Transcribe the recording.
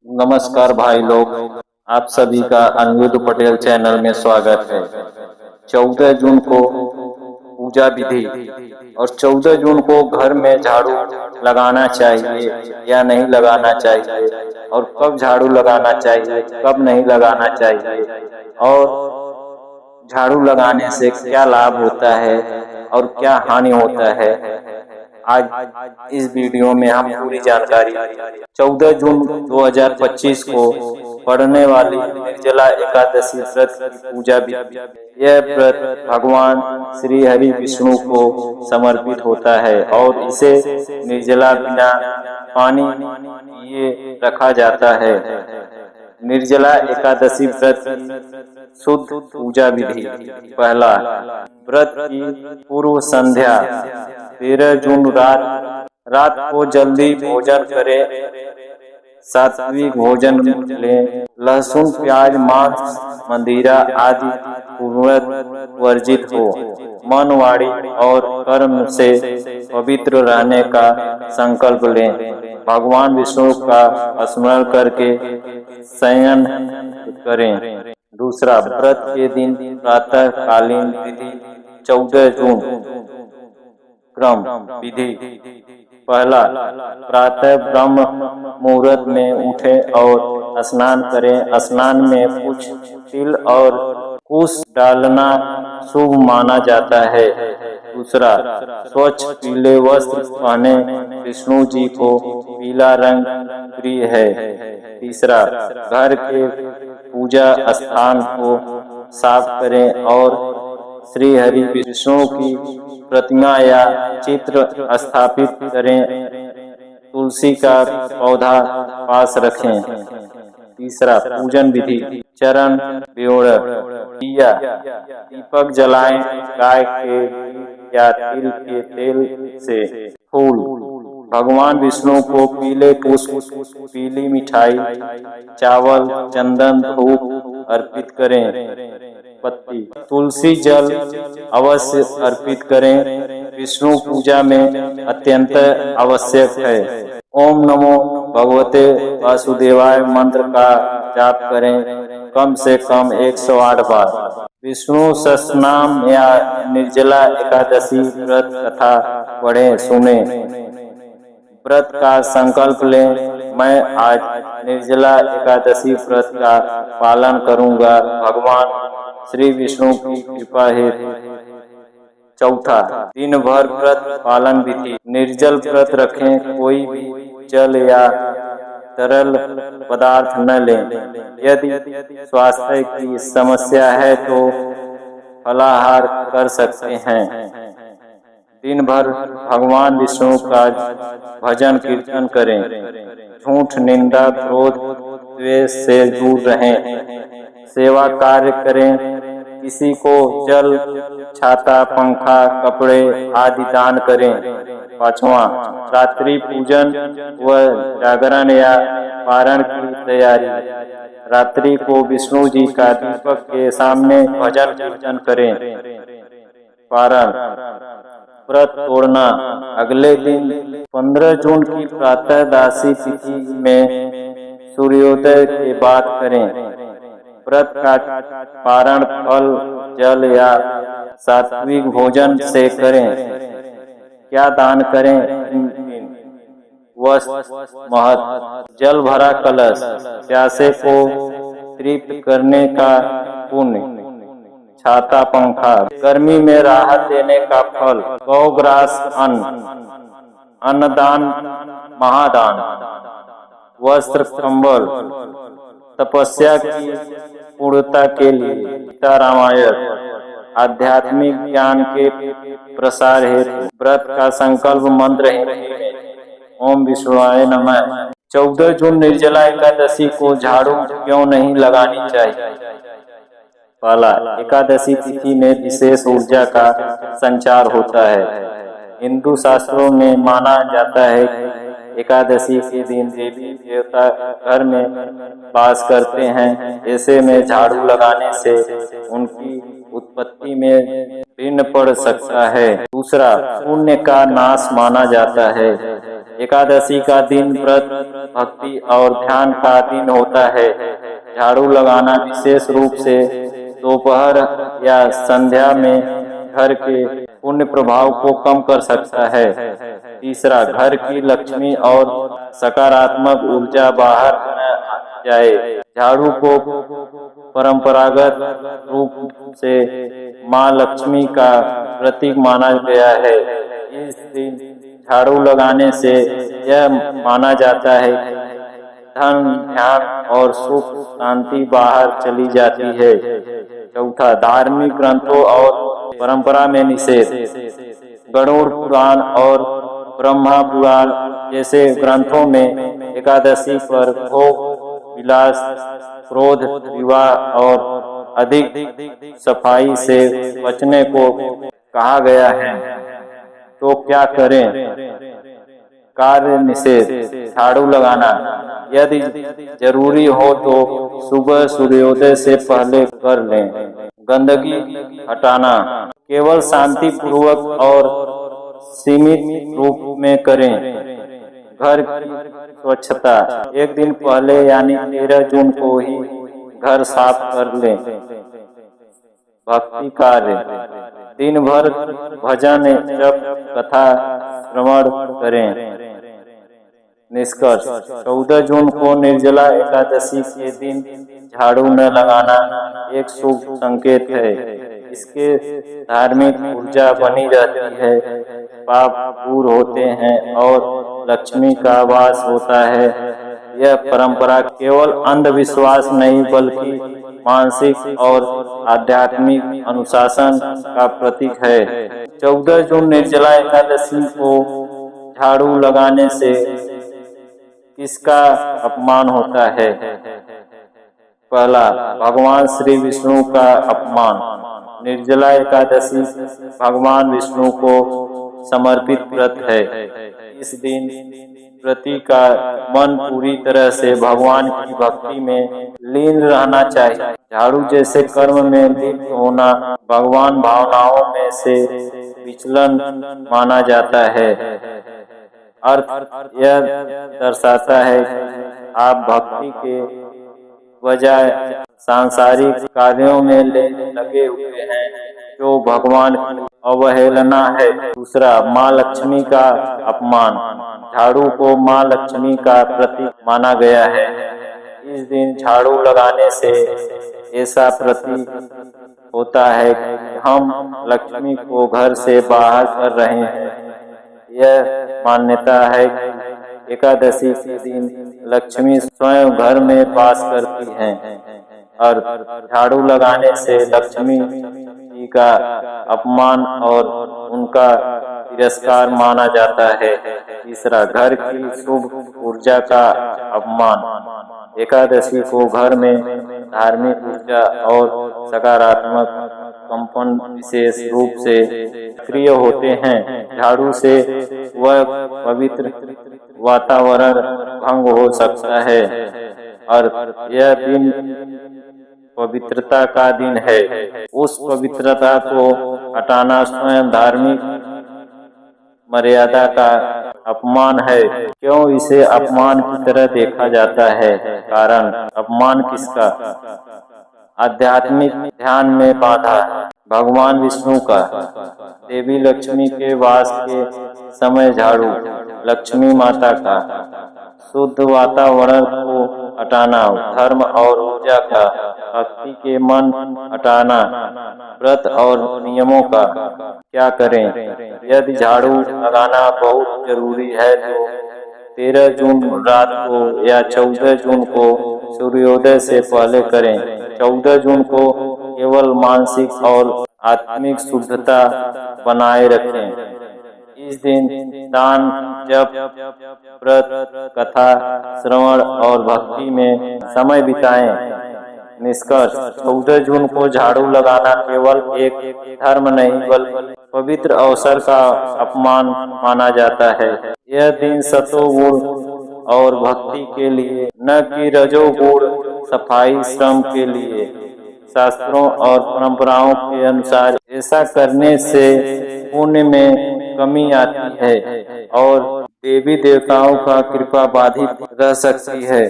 नमस्कार भाई लोग, आप सभी का अनिरुद्ध पटेल चैनल में स्वागत है। 14 जून को पूजा विधि और 14 जून को घर में झाड़ू लगाना चाहिए या नहीं लगाना चाहिए, और कब झाड़ू लगाना चाहिए कब नहीं लगाना चाहिए, और झाड़ू लगाने से क्या लाभ होता है और क्या हानि होता है, आज इस वीडियो में हम पूरी जानकारी 14 जून 2025 को पड़ने वाली निर्जला एकादशी व्रत की पूजा भी। यह व्रत भगवान श्री हरि विष्णु को समर्पित होता है और इसे निर्जला बिना पानी पिए रखा जाता है। निर्जला एकादशी व्रत की शुद्ध पूजा विधि। पहला, व्रत की पूर्व संध्या 13 जून रात को जल्दी भोजन करें, सात्विक भोजन लें, लहसुन प्याज मांस मदिरा आदि पूर्णतः वर्जित हो, मन वाणी और कर्म से पवित्र रहने का संकल्प लें, भगवान विष्णु का स्मरण करके शयन करें। दूसरा, व्रत के दिन प्रातः कालीन विधि। 14 जून क्रम विधि। पहला, प्रातः ब्रह्म मुहूर्त में उठे और स्नान करें। स्नान में कुछ तिल और कुश डालना शुभ माना जाता है। दूसरा, स्वच्छ पीले वस्त्र पहने, विष्णु जी को पीला रंग प्रिय है। तीसरा, घर के पूजा स्थान को साफ करें और श्री हरि विष्णु की प्रतिमा या चित्र स्थापित करें, तुलसी का पौधा पास रखें। तीसरा, पूजन विधि। चरण ब्योड़ दिया, दीपक जलाएं, गाय के या तिल के तेल से। फूल, भगवान विष्णु को पीले पुष्प, पीली मिठाई, चावल, चंदन, धूप अर्पित करें। पत्ती, तुलसी जल अवश्य अर्पित करें, विष्णु पूजा में अत्यंत आवश्यक है। ओम नमो भगवते वासुदेवाय मंत्र का जाप करें कम से कम 108 बार। विष्णु सहस्रनाम या निर्जला एकादशी व्रत कथा पढ़ें, सुने। व्रत का संकल्प लें, मैं आज निर्जला एकादशी व्रत का पालन करूंगा, भगवान श्री विष्णु की कृपा है। चौथा, दिन भर व्रत पालन विधि। निर्जल व्रत रखें, कोई भी जल या तरल पदार्थ न लें। यदि स्वास्थ्य की समस्या है तो फलाहार कर सकते हैं। दिन भर भगवान विष्णु का भजन कीर्तन करें। झूठ, निंदा, क्रोध, द्वेष से दूर रहें। सेवा कार्य करें, किसी को जल, छाता, पंखा, कपड़े आदि दान करें। पांचवा, रात्रि पूजन व जागरण या पारण की तैयारी। रात्रि को विष्णु जी का दीपक के सामने भजन कीर्तन करें। पारण, व्रत तोड़ना। अगले दिन 15 जून की प्रातः दासी तिथि में सूर्योदय के बाद करें। व्रत का पारण फल, जल या सात्विक भोजन से करें। क्या दान करें? वस्त्र, महत, जल भरा कलश, प्यासे को तृप्त करने का पुण्य, छाता, पंखा, गर्मी में राहत देने का फल, गौग्रास, अन्नदान, महादान, वस्त्र, कंबल, तपस्या की पूर्णता के लिए, गीता, रामायण, आध्यात्मिक ज्ञान के प्रसार हेतु। व्रत का संकल्प मंत्र है ओम विष्णुवाय नमः। 14 जून निर्जला एकादशी को झाड़ू क्यों नहीं लगानी चाहिए? पहला, एकादशी तिथि में विशेष ऊर्जा का संचार होता है। हिंदू शास्त्रों में माना जाता है कि एकादशी के दिन देवी देवता घर में वास करते हैं, ऐसे में झाड़ू लगाने से उनकी उत्पत्ति में विघ्न पड़ सकता है। दूसरा, पुण्य का नाश माना जाता है। एकादशी का दिन व्रत, भक्ति और ध्यान का दिन होता है। झाड़ू लगाना विशेष रूप से दोपहर या संध्या में घर के पुण्य प्रभाव को कम कर सकता है। तीसरा, घर की लक्ष्मी और सकारात्मक ऊर्जा बाहर न जाए। झाड़ू को परंपरागत रूप से माँ लक्ष्मी का प्रतीक माना गया है। इस दिन झाड़ू लगाने से यह माना जाता है कि धन, ध्यान और सुख शांति बाहर चली जाती है। चौथा, धार्मिक ग्रंथों और परंपरा में निषेध। गरुड़ पुराण और ब्रह्मा पुराण जैसे ग्रंथों में एकादशी पर भोग विलास, क्रोध, विवाह और अधिक सफाई से बचने को कहा गया है। तो क्या करें? कार्य निषेध। झाड़ू लगाना यदि जरूरी हो तो सुबह सूर्योदय से पहले कर लें। गंदगी हटाना केवल शांति पूर्वक और सीमित रूप में करें। घर की स्वच्छता एक दिन पहले यानी 13 जून को ही घर साफ कर लें। भक्ति कार्य दिन भर भजन, जप, कथा श्रवण करें। निष्कर्ष, 14 जून को निर्जला एकादशी के दिन झाड़ू न लगाना एक शुभ संकेत है। इसके धार्मिक ऊर्जा बनी रहती है, पाप दूर होते हैं और लक्ष्मी का वास होता है। यह परंपरा केवल अंधविश्वास नहीं बल्कि मानसिक और आध्यात्मिक अनुशासन का प्रतीक है। 14 जून निर्जला एकादशी को झाड़ू लगाने से किसका अपमान होता है? पहला, भगवान श्री विष्णु का अपमान। निर्जला एकादशी भगवान विष्णु को समर्पित व्रत है। इस दिन व्रती का मन पूरी तरह से भगवान की भक्ति में लीन रहना चाहिए। झाड़ू जैसे कर्म में लिप्त होना भगवान भावनाओं में से विचलन माना जाता है। अर्थ यह दर्शाता है कि आप भक्ति के बजाय सांसारिक कार्यों में लगे हुए हैं, जो भगवान की अवहेलना है। दूसरा, माँ लक्ष्मी का अपमान। झाड़ू को माँ लक्ष्मी का प्रतीक माना गया है। इस दिन झाड़ू लगाने से ऐसा प्रतीक होता है कि हम लक्ष्मी को घर से बाहर कर रहे हैं। यह मान्यता है कि एकादशी के दिन लक्ष्मी स्वयं घर में वास करती हैं और झाड़ू लगाने से लक्ष्मी जी का अपमान और उनका तिरस्कार माना जाता है। तीसरा, घर की शुभ ऊर्जा का अपमान। एकादशी को घर में धार्मिक ऊर्जा और सकारात्मक कंपन विशेष रूप से सक्रिय होते हैं। झाड़ू से वह पवित्र वातावरण भंग हो सकता है और यह दिन पवित्रता का दिन है। उस पवित्रता को हटाना स्वयं धार्मिक मर्यादा का अपमान है। क्यों इसे अपमान की तरह देखा जाता है? कारण, अपमान किसका? आध्यात्मिक ध्यान में बाधा। भगवान विष्णु का देवी लक्ष्मी के वास के समय झाड़ू। लक्ष्मी माता का शुद्ध वातावरण को हटाना। धर्म और ऊर्जा का भक्ति के मन हटाना। व्रत और नियमों का क्या करें? यदि झाड़ू लगाना बहुत जरूरी है तो 13 जून रात को या 14 जून को सूर्योदय से पहले करें। 14 जून को केवल मानसिक और आत्मिक शुद्धता बनाए रखें। इस दिन दान, जप, व्रत, कथा श्रवण और भक्ति में समय बिताएं। निष्कर्ष, 14 जून को झाड़ू लगाना केवल एक धर्म नहीं बल्कि पवित्र अवसर का अपमान माना जाता है। यह दिन सतोगुण और भक्ति के लिए, न कि रजोगुण सफाई श्रम के लिए। शास्त्रों और परंपराओं के अनुसार ऐसा करने से पुण्य में कमी आती है और देवी देवताओं का कृपा बाधित रह सकती है।